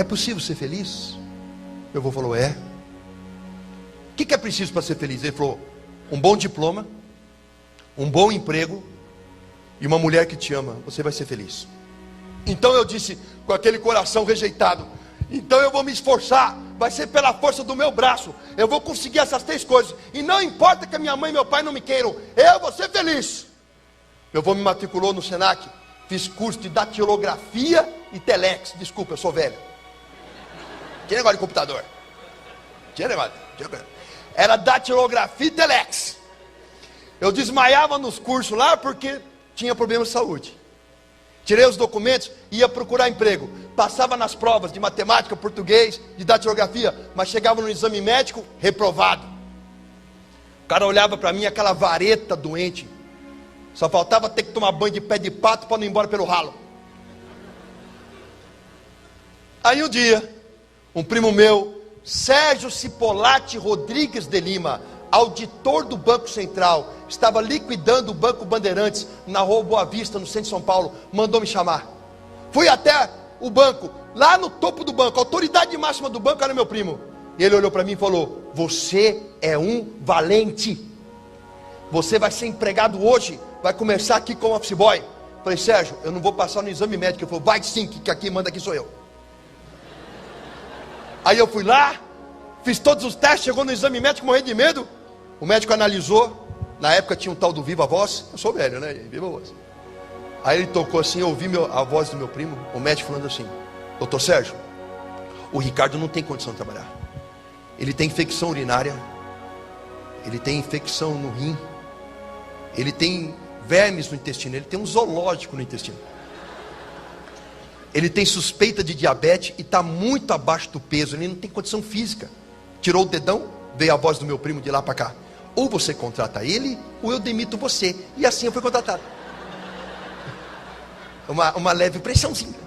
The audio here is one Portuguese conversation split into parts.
é possível ser feliz? Meu avô falou, é. O que é preciso para ser feliz? Ele falou, um bom diploma, um bom emprego e uma mulher que te ama, você vai ser feliz. Então eu disse, com aquele coração rejeitado, então eu vou me esforçar, vai ser pela força do meu braço, eu vou conseguir essas 3 coisas, e não importa que a minha mãe e meu pai não me queiram, eu vou ser feliz. Meu avô me matriculou no Senac, fiz curso de datilografia e telex. Desculpa, eu sou velho. Tinha negócio de computador. Tinha negócio. Era datilografia e telex. Eu desmaiava nos cursos lá porque tinha problema de saúde. Tirei os documentos, ia procurar emprego. Passava nas provas de matemática, português, de datilografia, mas chegava no exame médico, reprovado. O cara olhava para mim, aquela vareta doente. Só faltava ter que tomar banho de pé de pato para não ir embora pelo ralo. Aí um dia, um primo meu, Sérgio Cipolati Rodrigues de Lima, auditor do Banco Central, estava liquidando o Banco Bandeirantes na Rua Boa Vista, no centro de São Paulo, mandou me chamar. Fui até o banco, lá no topo do banco, a autoridade máxima do banco era meu primo. E ele olhou para mim e falou, você é um valente. Você vai ser empregado hoje, vai começar aqui como office boy. Falei, Sérgio, eu não vou passar no exame médico. Ele falou, vai sim, que aqui manda aqui sou eu. Aí eu fui lá, fiz todos os testes, chegou no exame médico, morrendo de medo. O médico analisou, na época tinha um tal do Viva Voz, eu sou velho, né? Viva Voz. Aí ele tocou assim, eu ouvi a voz do meu primo, o médico falando assim, doutor Sérgio, o Ricardo não tem condição de trabalhar. Ele tem infecção urinária, ele tem infecção no rim, ele tem vermes no intestino, ele tem um zoológico no intestino. Ele tem suspeita de diabetes e está muito abaixo do peso, ele não tem condição física. Tirou o dedão, veio a voz do meu primo de lá para cá. Ou você contrata ele, ou eu demito você. E assim eu fui contratado. Uma leve pressãozinha.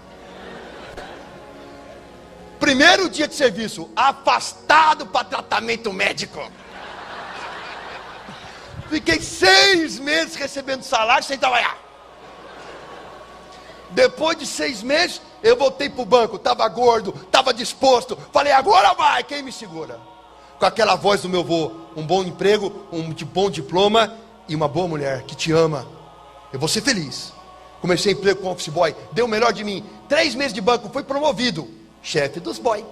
Primeiro dia de serviço, afastado para tratamento médico. Fiquei 6 meses recebendo salário sem trabalhar. Depois de 6 meses, eu voltei para o banco. Estava gordo, estava disposto. Falei, agora vai, quem me segura? Com aquela voz do meu avô, um bom emprego, um bom diploma e uma boa mulher que te ama. Eu vou ser feliz. Comecei emprego com office boy, deu o melhor de mim. 3 meses de banco, fui promovido chefe dos boy.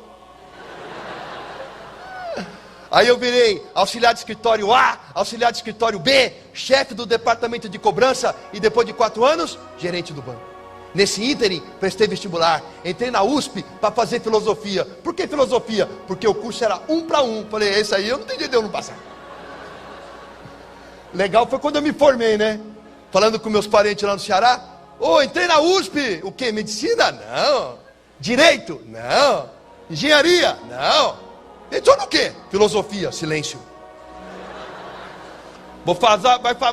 Aí eu virei auxiliar de escritório A, auxiliar de escritório B, chefe do departamento de cobrança e depois de 4 anos, gerente do banco. Nesse ínterim, prestei vestibular, entrei na USP para fazer filosofia. Por que filosofia? Porque o curso era 1 para 1. Falei, esse aí eu não tenho jeito de eu não passar. Legal foi quando eu me formei, né? Falando com meus parentes lá no Ceará. Entrei na USP. O quê? Medicina? Não. Direito? Não. Engenharia? Não. Entrou no quê? Filosofia. Silêncio.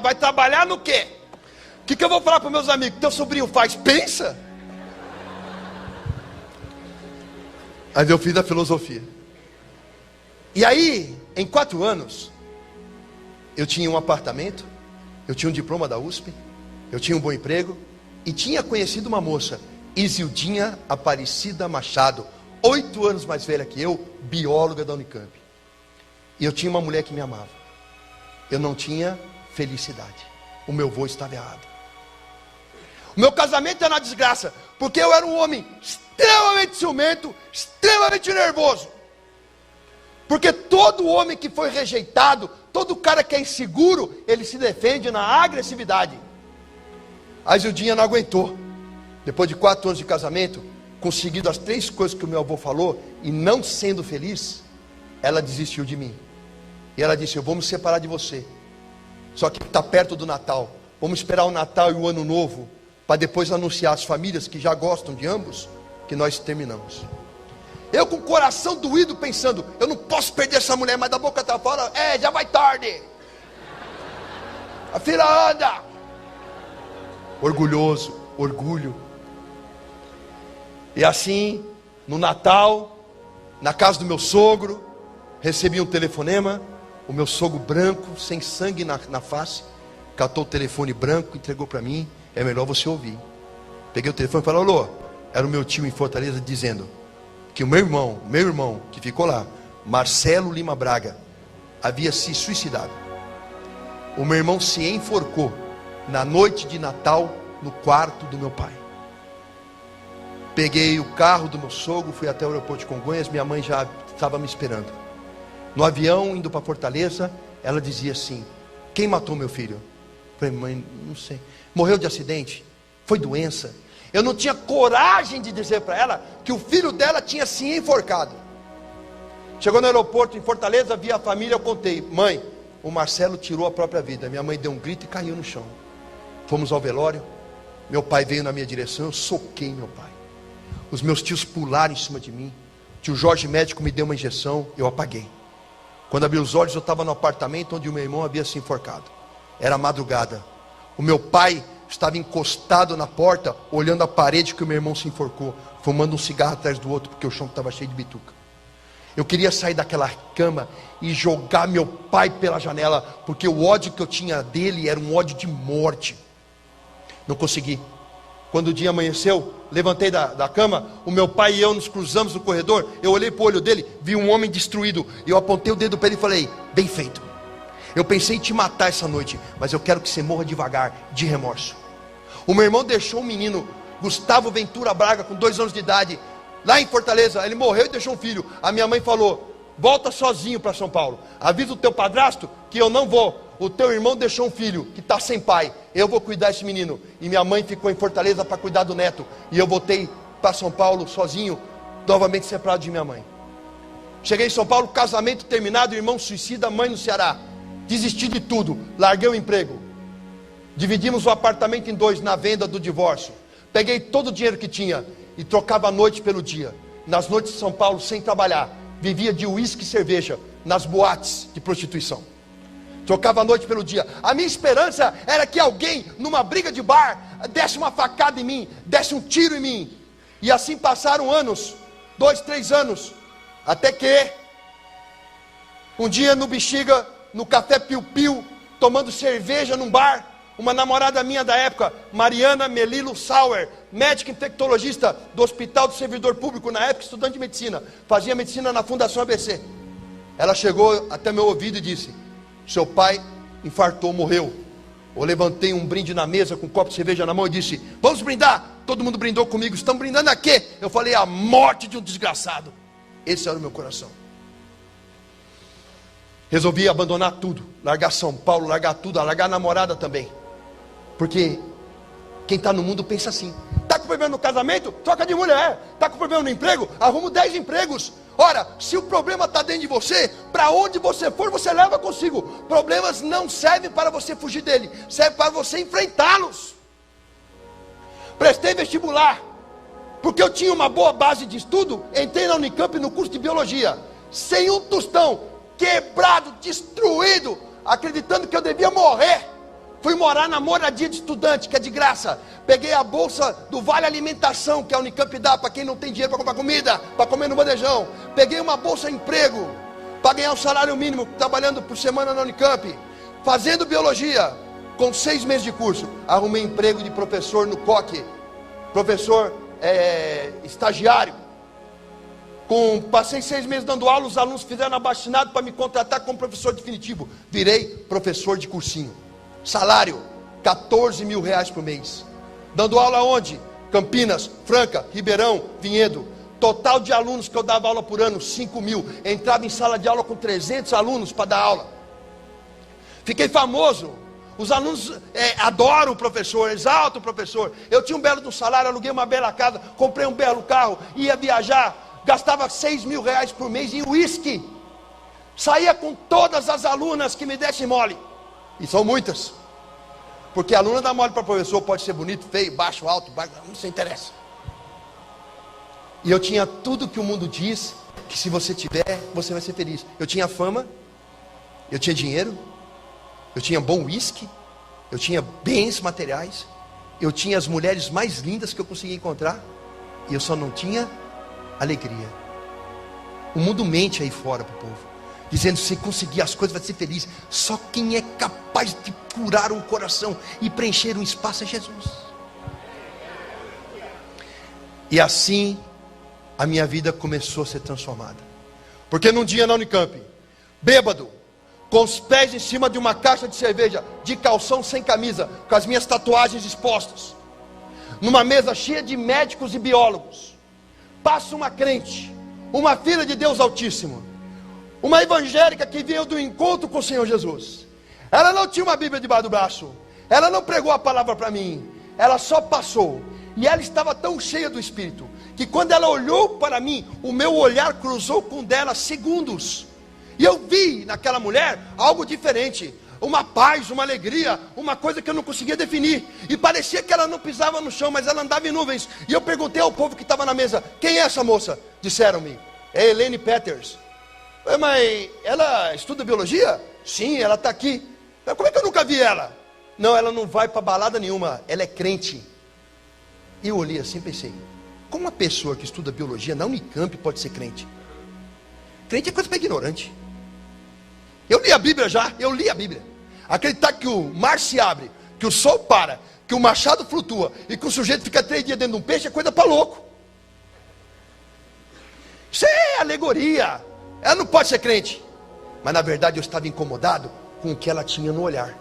Vai trabalhar no quê? O que eu vou falar para meus amigos? Teu sobrinho faz? Pensa. Aí eu fiz a filosofia. E aí, em 4 anos, eu tinha um apartamento, eu tinha um diploma da USP, eu tinha um bom emprego e tinha conhecido uma moça, Isildinha Aparecida Machado, 8 anos mais velha que eu, bióloga da Unicamp. E eu tinha uma mulher que me amava. Eu não tinha felicidade. O meu avô estava errado. O meu casamento era uma desgraça, porque eu era um homem extremamente ciumento, extremamente nervoso. Porque todo homem que foi rejeitado, todo cara que é inseguro, ele se defende na agressividade. A Isildinha não aguentou. Depois de 4 anos de casamento, conseguido as 3 coisas que o meu avô falou, e não sendo feliz, ela desistiu de mim. E ela disse, eu vou me separar de você. Só que está perto do Natal. Vamos esperar o Natal e o Ano Novo, para depois anunciar às famílias que já gostam de ambos, que nós terminamos. Eu com o coração doído pensando, eu não posso perder essa mulher, mas da boca tá fora, já vai tarde. A fila anda. Orgulhoso, orgulho. E assim, no Natal, na casa do meu sogro, recebi um telefonema, o meu sogro branco, sem sangue na face, catou o telefone branco, entregou para mim, é melhor você ouvir. Peguei o telefone e falei, alô, era o meu tio em Fortaleza dizendo, que o meu irmão que ficou lá, Marcelo Lima Braga, havia se suicidado. O meu irmão se enforcou na noite de Natal no quarto do meu pai. Peguei o carro do meu sogro, fui até o aeroporto de Congonhas, minha mãe já estava me esperando. No avião, indo para Fortaleza, ela dizia assim: quem matou meu filho? Eu falei: mãe, não sei. Morreu de acidente? Foi doença? Eu não tinha coragem de dizer para ela que o filho dela tinha se enforcado. Chegou no aeroporto em Fortaleza, vi a família, eu contei: mãe, o Marcelo tirou a própria vida. Minha mãe deu um grito e caiu no chão. Fomos ao velório, meu pai veio na minha direção, eu soquei meu pai. Os meus tios pularam em cima de mim. Tio Jorge médico me deu uma injeção, eu apaguei. Quando abri os olhos, eu estava no apartamento onde o meu irmão havia se enforcado. Era madrugada. O meu pai estava encostado na porta, olhando a parede que o meu irmão se enforcou, fumando um cigarro atrás do outro, porque o chão estava cheio de bituca. Eu queria sair daquela cama e jogar meu pai pela janela, porque o ódio que eu tinha dele era um ódio de morte. Não consegui. Quando o dia amanheceu, levantei da cama, o meu pai e eu nos cruzamos no corredor, eu olhei para o olho dele, vi um homem destruído, e eu apontei o dedo para ele e falei: bem feito. Eu pensei em te matar essa noite, mas eu quero que você morra devagar, de remorso. O meu irmão deixou um menino, Gustavo Ventura Braga, com 2 anos de idade, lá em Fortaleza. Ele morreu e deixou um filho. A minha mãe falou: volta sozinho para São Paulo, avisa o teu padrasto que eu não vou. O teu irmão deixou um filho que está sem pai, eu vou cuidar desse menino. E minha mãe ficou em Fortaleza para cuidar do neto, e eu voltei para São Paulo sozinho, novamente separado de minha mãe. Cheguei em São Paulo, casamento terminado, irmão suicida, mãe no Ceará. Desisti de tudo, larguei o emprego. Dividimos o apartamento em 2 na venda do divórcio. Peguei todo o dinheiro que tinha e trocava a noite pelo dia. Nas noites de São Paulo, sem trabalhar, vivia de uísque e cerveja nas boates de prostituição. Trocava a noite pelo dia. A minha esperança era que alguém, numa briga de bar, desse uma facada em mim, desse um tiro em mim. E assim passaram anos, 2, 3 anos, até que um dia no Bexiga, no Café Piu Piu, tomando cerveja num bar, uma namorada minha da época, Mariana Melilo Sauer, médica infectologista do Hospital do Servidor Público, na época estudante de medicina, fazia medicina na Fundação ABC. Ela chegou até meu ouvido e disse: seu pai infartou, morreu. Eu levantei um brinde na mesa com um copo de cerveja na mão e disse: vamos brindar. Todo mundo brindou comigo. Estamos brindando a quê? Eu falei: a morte de um desgraçado. Esse era o meu coração. Resolvi abandonar tudo, largar São Paulo, largar tudo, largar a namorada também. Porque quem está no mundo pensa assim: está com problema no casamento? Troca de mulher. Está com problema no emprego? Arruma 10 empregos. Ora, se o problema está dentro de você, para onde você for, você leva consigo. Problemas não servem para você fugir dele, servem para você enfrentá-los. Prestei vestibular, porque eu tinha uma boa base de estudo. Entrei na Unicamp no curso de biologia, sem um tostão, quebrado, destruído, acreditando que eu devia morrer. Fui morar na moradia de estudante, que é de graça. Peguei a bolsa do Vale Alimentação, que a Unicamp dá para quem não tem dinheiro para comprar comida, para comer no bandejão. Peguei uma bolsa emprego, para ganhar um salário mínimo, trabalhando por semana na Unicamp. Fazendo biologia, com 6 meses de curso, arrumei emprego de professor no COC. Professor estagiário. Passei 6 meses dando aula, os alunos fizeram abaixinado para me contratar como professor definitivo. Virei professor de cursinho. Salário, 14 mil reais por mês. Dando aula onde? Campinas, Franca, Ribeirão, Vinhedo. Total de alunos que eu dava aula por ano, 5 mil. Entrava em sala de aula com 300 alunos para dar aula. Fiquei famoso. Os alunos adoram o professor, exaltam o professor. Eu tinha um belo do salário, aluguei uma bela casa, comprei um belo carro, ia viajar, gastava 6 mil reais por mês em uísque. Saía com todas as alunas que me dessem mole. E são muitas. Porque a aluna dá mole para o professor, pode ser bonito, feio, baixo, alto, não se interessa. E eu tinha tudo que o mundo diz, que se você tiver, você vai ser feliz. Eu tinha fama, eu tinha dinheiro, eu tinha bom uísque, eu tinha bens materiais, eu tinha as mulheres mais lindas que eu conseguia encontrar, e eu só não tinha alegria. O mundo mente aí fora para o povo, dizendo: se conseguir as coisas vai ser feliz. Só quem é capaz de curar um coração e preencher um espaço é Jesus. E assim a minha vida começou a ser transformada. Porque num dia na Unicamp, bêbado, com os pés em cima de uma caixa de cerveja, de calção sem camisa, com as minhas tatuagens expostas, numa mesa cheia de médicos e biólogos, passa uma crente, uma filha de Deus Altíssimo, uma evangélica que veio do encontro com o Senhor Jesus. Ela não tinha uma Bíblia debaixo do braço, ela não pregou a palavra para mim, ela só passou. E ela estava tão cheia do Espírito, que quando ela olhou para mim, o meu olhar cruzou com o dela segundos. E eu vi naquela mulher algo diferente, uma paz, uma alegria, uma coisa que eu não conseguia definir. E parecia que ela não pisava no chão, mas ela andava em nuvens. E eu perguntei ao povo que estava na mesa: quem é essa moça? Disseram-me: é Elaine Peters. Eu falei: mas ela estuda biologia? Sim, ela está aqui. Mas como é que eu nunca vi ela? Não, ela não vai para balada nenhuma, ela é crente. E eu olhei assim e pensei: como uma pessoa que estuda biologia na Unicamp pode ser crente? Crente é coisa para ignorante. Eu li a Bíblia já, eu li a Bíblia. Acreditar que o mar se abre, que o sol para, que o machado flutua e que o sujeito fica 3 dias dentro de um peixe é coisa para louco. Isso é alegoria. Ela não pode ser crente. Mas na verdade eu estava incomodado com o que ela tinha no olhar.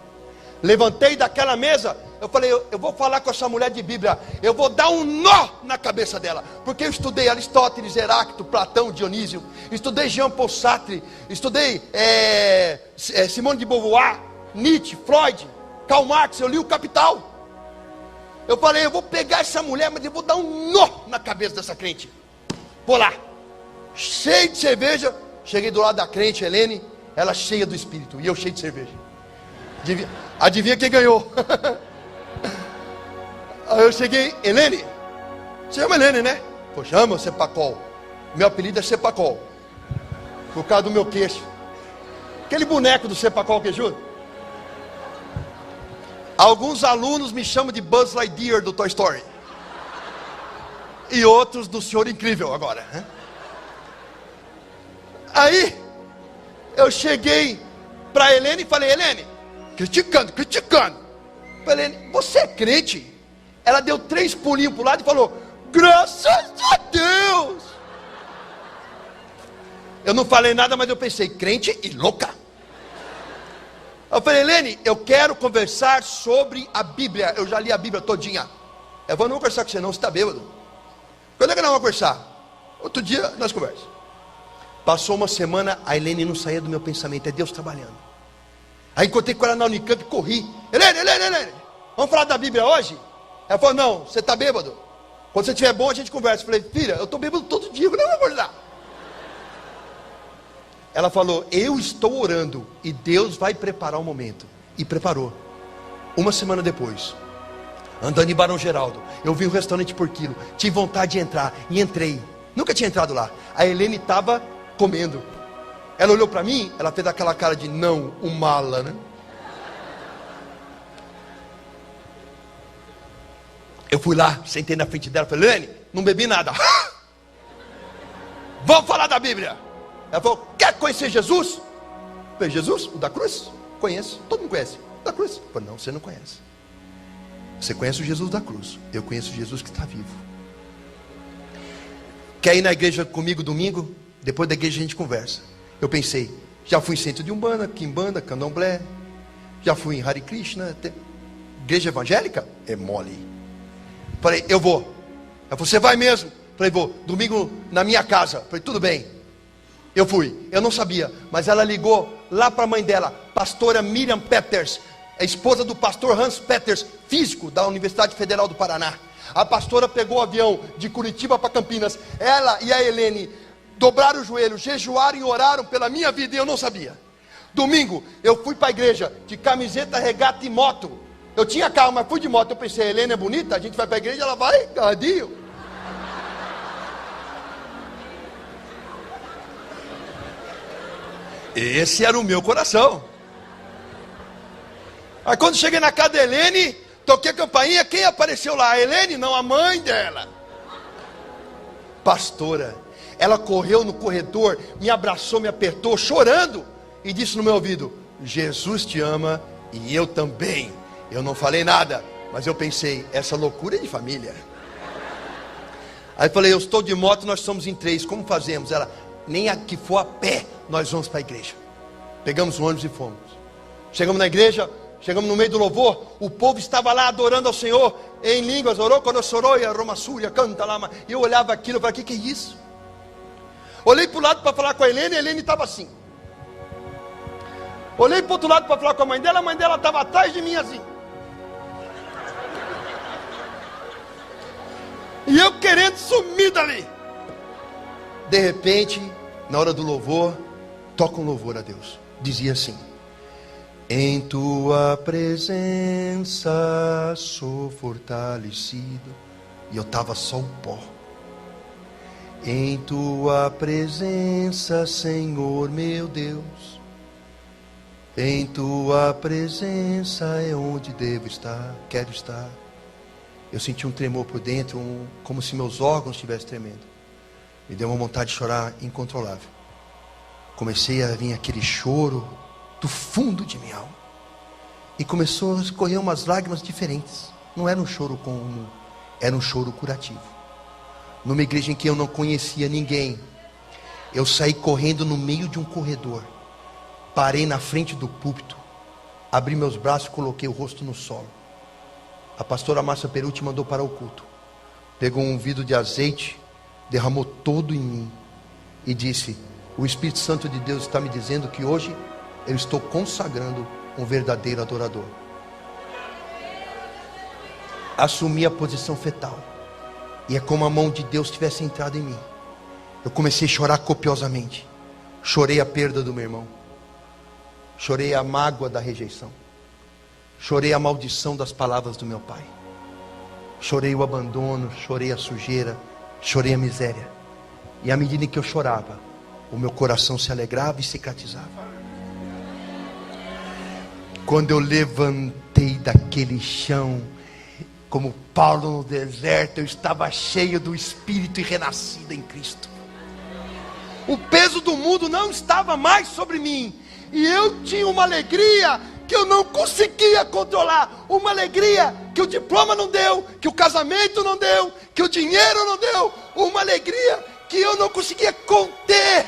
Levantei daquela mesa, eu falei: eu vou falar com essa mulher de Bíblia, eu vou dar um nó na cabeça dela, porque eu estudei Aristóteles, Heráclito, Platão, Dionísio, estudei Jean Paul Sartre, estudei Simone de Beauvoir, Nietzsche, Freud, Karl Marx, eu li o Capital. Eu falei: eu vou pegar essa mulher, mas eu vou dar um nó na cabeça dessa crente. Vou lá, cheio de cerveja, cheguei do lado da crente, Helene, ela cheia do Espírito, e eu cheio de cerveja. Adivinha quem ganhou? Aí eu cheguei: Helene, você chama Helene, né? Pô, chama Cepacol. Meu apelido é Cepacol, por causa do meu queixo. Aquele boneco do Cepacol que ajuda. Alguns alunos me chamam de Buzz Lightyear do Toy Story. E outros do Senhor Incrível agora, né? Aí eu cheguei para Helene e falei: Helene, criticando. Falei: Helene, você é crente? Ela deu 3 pulinhos para o lado e falou: graças a Deus. Eu não falei nada, mas eu pensei: crente e louca. Eu falei: Helene, eu quero conversar sobre a Bíblia. Eu já li a Bíblia todinha. Eu vou não conversar com você não, você está bêbado. Quando é que nós vamos conversar? Outro dia nós conversamos. Passou uma semana, a Helene não saía do meu pensamento. É Deus trabalhando. Aí encontrei com ela na Unicamp e corri: Helene, vamos falar da Bíblia hoje? Ela falou: não, você está bêbado. Quando você estiver bom a gente conversa. Eu falei: filha, eu estou bêbado todo dia, eu não vou acordar. Ela falou: eu estou orando e Deus vai preparar o momento. E preparou. Uma semana depois, andando em Barão Geraldo, eu vi um restaurante por quilo, tive vontade de entrar e entrei. Nunca tinha entrado lá. A Helene estava comendo. Ela olhou para mim, ela fez aquela cara de não, o mala, né? Eu fui lá, sentei na frente dela, falei: Helene, não bebi nada. Vamos falar da Bíblia. Ela falou: quer conhecer Jesus? Eu falei: Jesus? O da cruz? Conheço, todo mundo conhece. O da cruz? Eu falei: não, você não conhece. Você conhece o Jesus da cruz, eu conheço o Jesus que está vivo. Quer ir na igreja comigo domingo? Depois da igreja a gente conversa. Eu pensei: já fui em centro de Umbanda, Quimbanda, Candomblé, já fui em Hare Krishna, igreja evangélica? É mole. Falei: eu vou. Ela falou: você vai mesmo? Falei: vou, domingo na minha casa. Falei: tudo bem. Eu fui, eu não sabia, mas ela ligou lá para a mãe dela, pastora Miriam Peters, a esposa do pastor Hans Peters, físico da Universidade Federal do Paraná. A pastora pegou o avião de Curitiba para Campinas. Ela e a Helene dobraram o joelho, jejuaram e oraram pela minha vida e eu não sabia. Domingo eu fui para a igreja de camiseta, regata e moto. Eu tinha carro, mas fui de moto. Eu pensei: a Helene é bonita, a gente vai para a igreja, ela vai, cadinho. Esse era o meu coração. Aí quando cheguei na casa da Helene, toquei a campainha, quem apareceu lá? A Helene? Não, a mãe dela. Pastora. Ela correu no corredor, me abraçou, me apertou, chorando, e disse no meu ouvido: Jesus te ama e eu também. Eu não falei nada, mas eu pensei: essa loucura é de família. Aí falei, eu estou de moto, nós somos em 3, como fazemos? Ela, nem a que for a pé, nós vamos para a igreja. Pegamos o ônibus e fomos. Chegamos na igreja, chegamos no meio do louvor, o povo estava lá adorando ao Senhor, em línguas, orou, quando sorou, e a Roma Súria, canta lá, e eu olhava aquilo, eu falei, que é isso? Olhei para o lado para falar com a Helene estava assim. Olhei para o outro lado para falar com a mãe dela estava atrás de mim assim. E eu querendo sumir dali. De repente, na hora do louvor, toca um louvor a Deus. Dizia assim: em tua presença sou fortalecido. E eu estava só o pó. Em tua presença, Senhor meu Deus, em tua presença é onde devo estar, quero estar. Eu senti um tremor por dentro, como se meus órgãos estivessem tremendo. Me deu uma vontade de chorar incontrolável. Comecei a vir aquele choro do fundo de minha alma. E começou a escorrer umas lágrimas diferentes. Não era um choro comum, era um choro curativo. Numa igreja em que eu não conhecia ninguém, eu saí correndo no meio de um corredor. Parei na frente do púlpito, abri meus braços e coloquei o rosto no solo. A pastora Márcia Perucci mandou parar o culto. Pegou um vidro de azeite, derramou todo em mim e disse: o Espírito Santo de Deus está me dizendo que hoje eu estou consagrando um verdadeiro adorador. Assumi a posição fetal. E é como a mão de Deus tivesse entrado em mim. Eu comecei a chorar copiosamente. Chorei a perda do meu irmão. Chorei a mágoa da rejeição. Chorei a maldição das palavras do meu pai. Chorei o abandono, chorei a sujeira, chorei a miséria. E à medida que eu chorava, o meu coração se alegrava e cicatrizava. Quando eu levantei daquele chão, como Paulo no deserto, eu estava cheio do Espírito e renascido em Cristo. O peso do mundo não estava mais sobre mim. E eu tinha uma alegria que eu não conseguia controlar. Uma alegria que o diploma não deu, que o casamento não deu, que o dinheiro não deu. Uma alegria que eu não conseguia conter.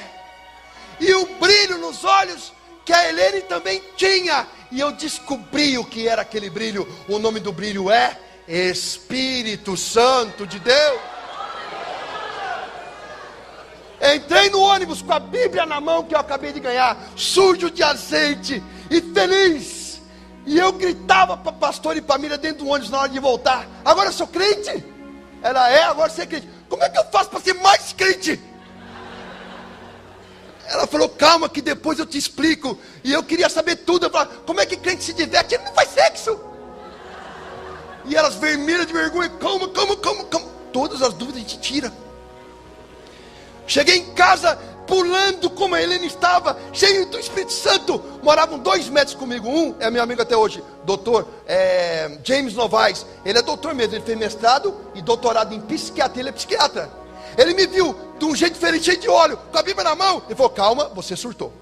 E o brilho nos olhos que a Helene também tinha. E eu descobri o que era aquele brilho. O nome do brilho é Espírito Santo de Deus. Entrei no ônibus com a Bíblia na mão que eu acabei de ganhar, sujo de azeite e feliz. E eu gritava para pastor e família dentro do ônibus na hora de voltar: agora eu sou crente? Ela é, agora você é crente. Como é que eu faço para ser mais crente? Ela falou: calma que depois eu te explico. E eu queria saber tudo. Eu falava: como é que crente se diverte? Ele não faz sexo. E elas vermelhas de vergonha: calma. Todas as dúvidas a gente tira. Cheguei em casa pulando como a Helene estava, cheio do Espírito Santo. Moravam 2 médicos comigo. Um é meu amigo até hoje, doutor James Novaes. Ele é doutor mesmo, ele fez mestrado e doutorado em psiquiatria. Ele é psiquiatra. Ele me viu de um jeito diferente, cheio de óleo, com a Bíblia na mão. Ele falou: calma, você surtou.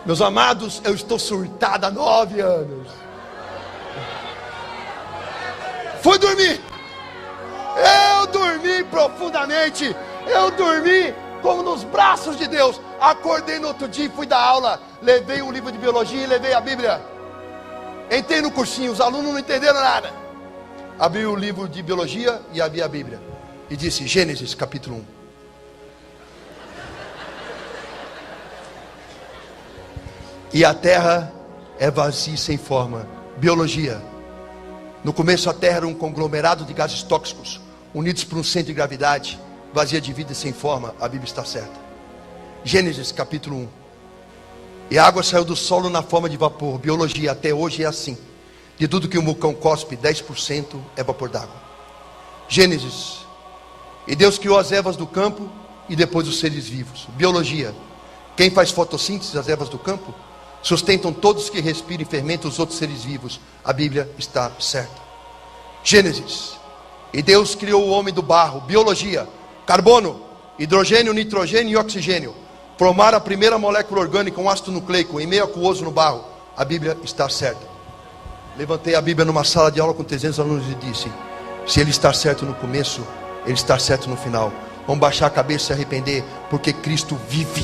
Meus amados, eu estou surtado há 9 anos. Fui dormir. Eu dormi profundamente. Eu dormi como nos braços de Deus. Acordei no outro dia e fui dar aula. Levei um livro de biologia e levei a Bíblia. Entrei no cursinho, os alunos não entenderam nada. Abri o livro de biologia e abri a Bíblia. E disse: Gênesis capítulo 1. E a terra é vazia e sem forma. Biologia. No começo a terra era um conglomerado de gases tóxicos, unidos por um centro de gravidade, vazia de vida e sem forma. A Bíblia está certa. Gênesis capítulo 1. E a água saiu do solo na forma de vapor. Biologia, até hoje é assim. De tudo que um vulcão cospe, 10% é vapor d'água. Gênesis. E Deus criou as ervas do campo e depois os seres vivos. Biologia. Quem faz fotossíntese das ervas do campo sustentam todos que respiram e fermentam os outros seres vivos. A Bíblia está certa. Gênesis. E Deus criou o homem do barro. Biologia. Carbono, hidrogênio, nitrogênio e oxigênio formaram a primeira molécula orgânica, um ácido nucleico, em meio aquoso no barro. A Bíblia está certa. Levantei a Bíblia numa sala de aula com 300 alunos e disse: Se ele está certo no começo, ele está certo no final. Vamos baixar a cabeça e se arrepender, porque Cristo vive.